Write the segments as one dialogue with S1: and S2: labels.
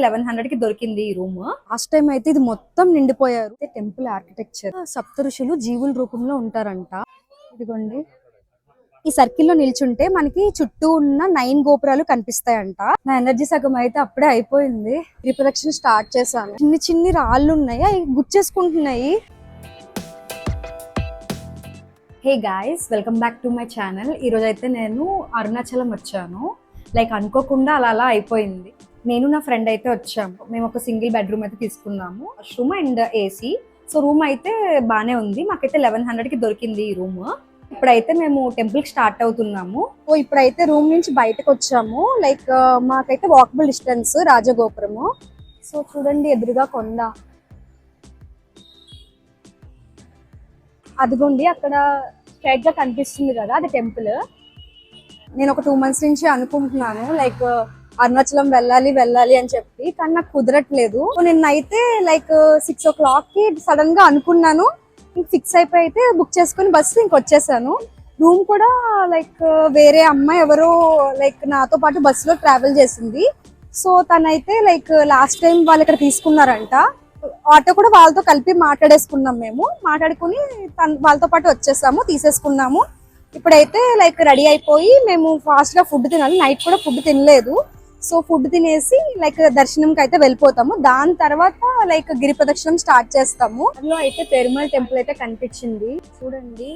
S1: 1100 కి దొరికింది ఈ రూమ్. లాస్ట్ టైం అయితే ఇది మొత్తం నిండిపోయారు. టెంపుల్ ఆర్కిటెక్చర్, సప్త ఋషులు జీవుల రూపంలో ఉంటారంట. ఇదిగోండి, ఈ సర్కిల్ లో నిల్చుంటే మనకి చుట్టూ ఉన్న 9 గోపురాలు కనిపిస్తాయంట. నా ఎనర్జీ సగం అయితే అప్పుడే అయిపోయింది. రీప్రొడక్షన్ స్టార్ట్ చేశాను. చిన్ని చిన్ని రాళ్ళు ఉన్నాయి, అవి గుచ్చేసుకుంటున్నాయి. Hey guys, welcome back to my channel. ఈరోజు అయితే నేను అరుణాచలం వచ్చాను. లైక్ అనుకోకుండా అలా అయిపోయింది. నేను నా ఫ్రెండ్ అయితే వచ్చాము. మేము ఒక సింగిల్ బెడ్రూమ్ అయితే తీసుకున్నాము, washroom and AC. So room అయితే బానే ఉంది. మాకైతే 1100 కి దొరికింది ఈ రూమ్. ఇప్పుడైతే మేము టెంపుల్ కి స్టార్ట్ అవుతున్నాము. సో ఇప్పుడైతే రూమ్ నుంచి బయటకు వచ్చాము. లైక్ మాకైతే వాకబుల్ డిస్టెన్స్ రాజగోపురము. సో చూడండి, ఎదురుగా కొండ. అదిగోండి, అక్కడ స్ట్రైట్ గా కనిపిస్తుంది కదా, అది టెంపుల్. నేను ఒక 2 months నుంచి అనుకుంటున్నాను లైక్ అరుణాచలం వెళ్ళాలి అని చెప్పి, కానీ నాకు కుదరట్లేదు. నిన్నైతే లైక్ 6 o'clock కి సడన్ గా అనుకున్నాను, ఫిక్స్ అయిపోయి అయితే బుక్ చేసుకుని బస్సు వచ్చేసాను. రూమ్ కూడా లైక్ వేరే అమ్మాయి ఎవరో లైక్ నాతో పాటు బస్సులో ట్రావెల్ చేసింది. సో తనైతే లైక్ లాస్ట్ టైం వాళ్ళు ఇక్కడ తీసుకున్నారంట. ఆటో కూడా వాళ్ళతో కలిపి మాట్లాడేసుకున్నాం. మేము మాట్లాడుకుని వాళ్ళతో పాటు వచ్చేసాము, తీసేసుకున్నాము. ఇప్పుడైతే లైక్ రెడీ అయిపోయి మేము ఫాస్ట్ గా ఫుడ్ తినాలి. నైట్ కూడా ఫుడ్ తినలేదు. సో ఫుడ్ తినేసి లైక్ దర్శనంకి అయితే వెళ్ళిపోతాము. దాని తర్వాత లైక్ గిరి ప్రదక్షిణం స్టార్ట్ చేస్తాము. అందులో అయితే పెరుమాళ్ టెంపుల్ అయితే కనిపించింది, చూడండి.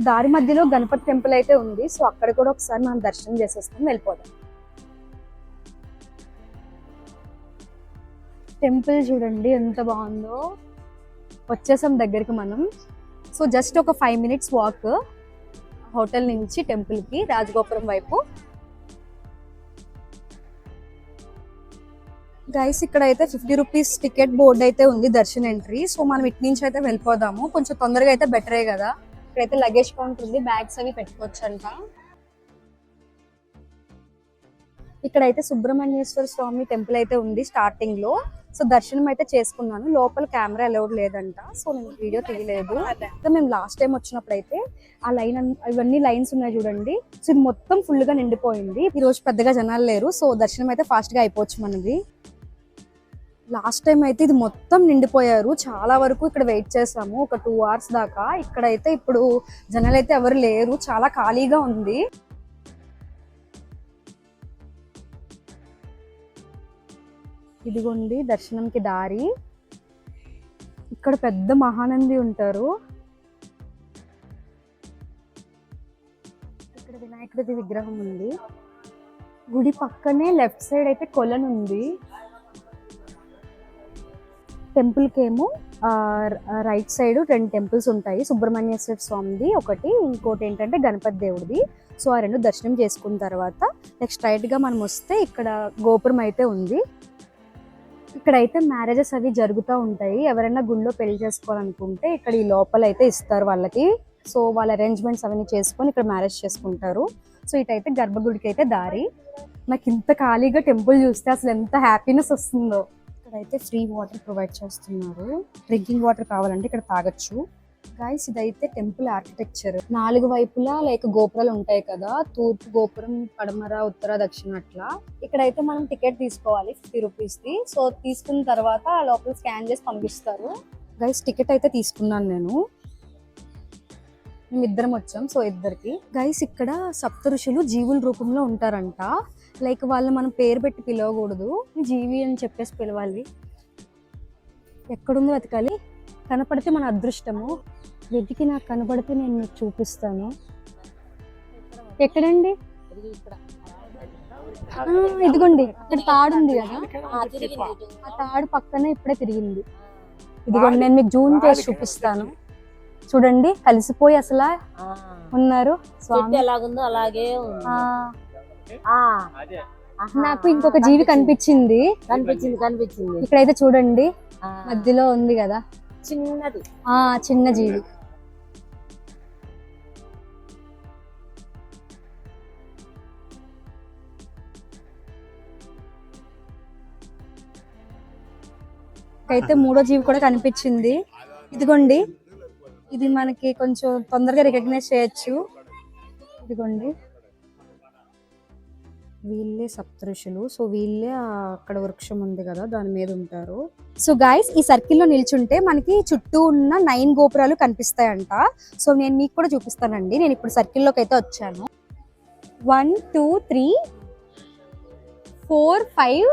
S1: దారి మధ్యలో గణపతి టెంపుల్ అయితే ఉంది. సో అక్కడ కూడా ఒకసారి మనం దర్శనం చేసేస్తాం, వెళ్ళిపోదాం. టెంపుల్ చూడండి ఎంత బాగుందో. వచ్చేసాం దగ్గరికి మనం. సో జస్ట్ ఒక 5 minutes వాక్ హోటల్ నుంచి టెంపుల్ కి, రాజగోపురం వైపు. గైస్, ఇక్కడ అయితే 50 rupees టికెట్ బోర్డ్ అయితే ఉంది, దర్శన్ ఎంట్రీ. సో మనం ఇటు నుంచి అయితే వెళ్ళిపోదాము. కొంచెం తొందరగా అయితే బెటరే కదా. ఇక్కడైతే లగేజ్ కౌంటర్ ఉంది, బ్యాగ్స్ అవి పెట్టుకోవచ్చు అంట. ఇక్కడైతే సుబ్రహ్మణ్యేశ్వర స్వామి టెంపుల్ అయితే ఉంది స్టార్టింగ్ లో. సో దర్శనం అయితే చేసుకున్నాను. లోపల కెమెరా అలౌడ్ లేదంట, సో నేను వీడియో తీయలేదు. మేము లాస్ట్ టైం వచ్చినప్పుడు అయితే ఆ లైన్, ఇవన్నీ లైన్స్ ఉన్నాయి చూడండి. సో ఇది మొత్తం ఫుల్ గా నిండిపోయింది. ఈ రోజు పెద్దగా జనాలు లేరు, సో దర్శనం అయితే ఫాస్ట్ గా అయిపోవచ్చు మనది. లాస్ట్ టైం అయితే ఇది మొత్తం నిండిపోయారు. చాలా వరకు ఇక్కడ వెయిట్ చేసాము, ఒక 2 hours దాకా. ఇక్కడైతే ఇప్పుడు జనాలు అయితే ఎవరు లేరు, చాలా ఖాళీగా ఉంది. ఇదిగోండి దర్శనంకి దారి. ఇక్కడ పెద్ద మహానంది ఉంటారు. ఇక్కడ వినాయకుడి విగ్రహం ఉంది. గుడి పక్కనే లెఫ్ట్ సైడ్ అయితే కొలను ఉంది. టెంపుల్ కేమో రైట్ సైడ్ 2 temples ఉంటాయి. సుబ్రహ్మణ్యేశ్వర స్వామిది ఒకటి, ఇంకోటి ఏంటంటే గణపతి దేవుడిది. సో ఆ 2 దర్శనం చేసుకున్న తర్వాత నెక్స్ట్ స్ట్రైట్ గా మనం వస్తే ఇక్కడ గోపురం అయితే ఉంది. ఇక్కడైతే మ్యారేజెస్ అవి జరుగుతూ ఉంటాయి. ఎవరైనా గుళ్ళో పెళ్లి చేసుకోవాలనుకుంటే ఇక్కడ ఈ లోపల అయితే ఇస్తారు వాళ్ళకి. సో వాళ్ళ అరేంజ్మెంట్స్ అవన్నీ చేసుకొని ఇక్కడ మ్యారేజ్ చేసుకుంటారు. సో ఇటైతే గర్భగుడికి అయితే దారి. నాకు ఇంత ఖాళీగా టెంపుల్ చూస్తే అసలు ఎంత హ్యాపీనెస్ వస్తుందో. ఇక్కడైతే ఫ్రీ వాటర్ ప్రొవైడ్ చేస్తున్నారు. డ్రింకింగ్ వాటర్ కావాలంటే ఇక్కడ తాగొచ్చు. గైస్, ఇదైతే టెంపుల్ ఆర్కిటెక్చర్. 4 వైపులా లైక్ గోపురాలు ఉంటాయి కదా, తూర్పు గోపురం, పడమర, ఉత్తర, దక్షిణ అట్లా. ఇక్కడైతే మనం టికెట్ తీసుకోవాలి 50 rupees ది. సో తీసుకున్న తర్వాత లోపల స్కాన్ చేసి పంపిస్తారు. గైస్, టికెట్ అయితే తీసుకున్నాను నేను. మేము ఇద్దరం వచ్చాం, సో ఇద్దరికి. గైస్, ఇక్కడ సప్త ఋషులు జీవుల రూపంలో ఉంటారంట. లైక్ వాళ్ళు మనం పేరు పెట్టి పిలవకూడదు, జీవి అని చెప్పేసి పిలవాలి. ఎక్కడుందో వెతకాలి, కనపడితే మన అదృష్టము. వెతికి నాకు కనపడితే నేను మీకు చూపిస్తాను. ఎక్కడండి? ఇదిగోండి, ఇక్కడ తాడు ఉంది కదా, ఆ తాడు పక్కనే ఇప్పుడే తిరిగింది. ఇదిగోండి, నేను మీకు జూమ్ చేసి చూపిస్తాను. చూడండి, కలిసిపోయి అసలు ఉన్నారు స్వామి.
S2: ఎలాగుందో అలాగే
S1: నాకు ఇంకొక జీవి కనిపించింది. ఇక్కడైతే చూడండి, మధ్యలో ఉంది కదా
S2: చిన్నది,
S1: చిన్న జీవి. అయితే మూడో జీవి కూడా కనిపించింది. ఇదిగోండి, ఇది మనకి కొంచెం తొందరగా రికగ్నైజ్ చేయొచ్చు. ఇదిగోండి, వీళ్ళే సప్తఋషులు. సో వీళ్ళే అక్కడ వృక్షం ఉంది కదా దాని మీద ఉంటారు. సో గాయస్, ఈ సర్కిల్లో నిల్చుంటే మనకి చుట్టూ ఉన్న 9 గోపురాలు కనిపిస్తాయంట. సో నేను మీకు కూడా చూపిస్తానండి. నేను ఇప్పుడు సర్కిల్లోకి అయితే వచ్చాను. 1 2 3 4 5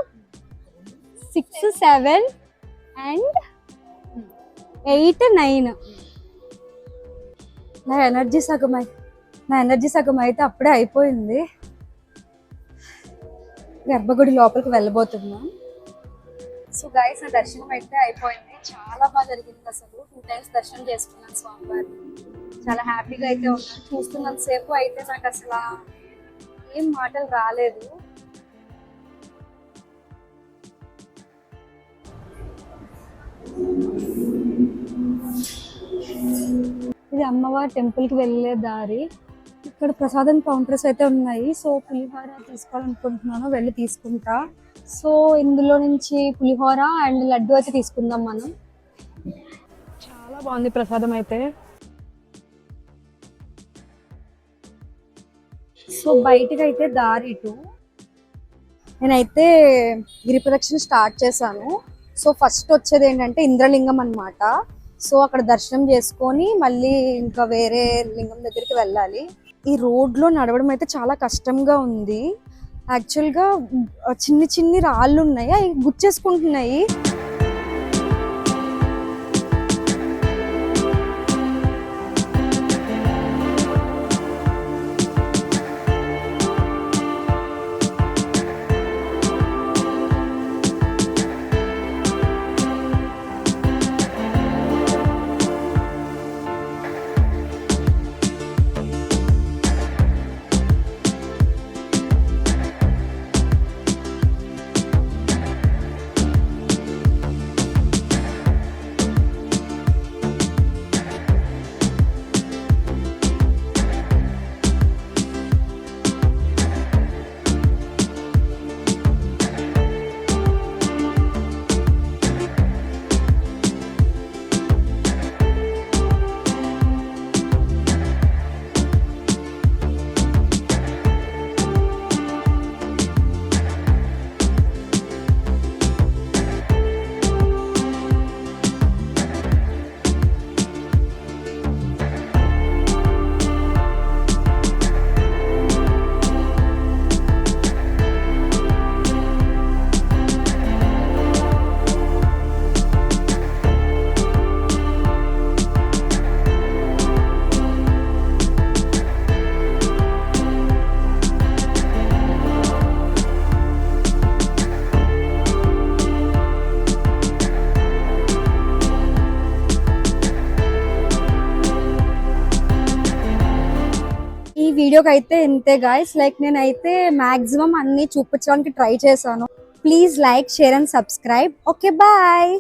S1: 6 7 అండ్ 8 9. నా ఎనర్జీ సగం అయితే అప్పుడే అయిపోయింది. గర్భగుడి లోపలికి వెళ్ళబోతున్నాం. సో గైస్, నా దర్శనం అయితే అయిపోయింది. చాలా బాగా జరిగింది. అసలు 2 టైమ్స్ దర్శనం చేసుకున్నాను స్వామివారిని. చాలా హ్యాపీగా అయితే ఉన్నాను. చూస్తున్నంత సేపు అయితే నాకు అసలు ఏం మాటలు రాలేదు. ఇది అమ్మవారి టెంపుల్కి వెళ్ళే దారి. ఇక్కడ ప్రసాదం కౌంటర్స్ అయితే ఉన్నాయి. సో పులిహోర తీసుకోవాలనుకుంటున్నాను, వెళ్ళి తీసుకుంటా. సో ఇందులో నుంచి పులిహోర అండ్ లడ్డు అయితే తీసుకుందాం మనం. చాలా బాగుంది ప్రసాదం అయితే. సో బయటకు అయితే దారి ఇటు. నేనైతే గిరి ప్రదక్షిణ స్టార్ట్ చేశాను. సో ఫస్ట్ వచ్చేది ఏంటంటే ఇంద్రలింగం అన్నమాట. సో అక్కడ దర్శనం చేసుకొని మళ్ళీ ఇంకా వేరే లింగం దగ్గరికి వెళ్ళాలి. ఈ రోడ్లో నడవడం అయితే చాలా కష్టంగా ఉంది. యాక్చువల్గా చిన్ని రాళ్ళు ఉన్నాయి, అవి గుచ్చేసుకుంటున్నాయి. వీడియోకి అయితే ఇంతే గాయస్. లైక్ నేనైతే మాక్సిమం అన్ని చూపించడానికి ట్రై చేశాను. Please like, share and subscribe. Okay, bye.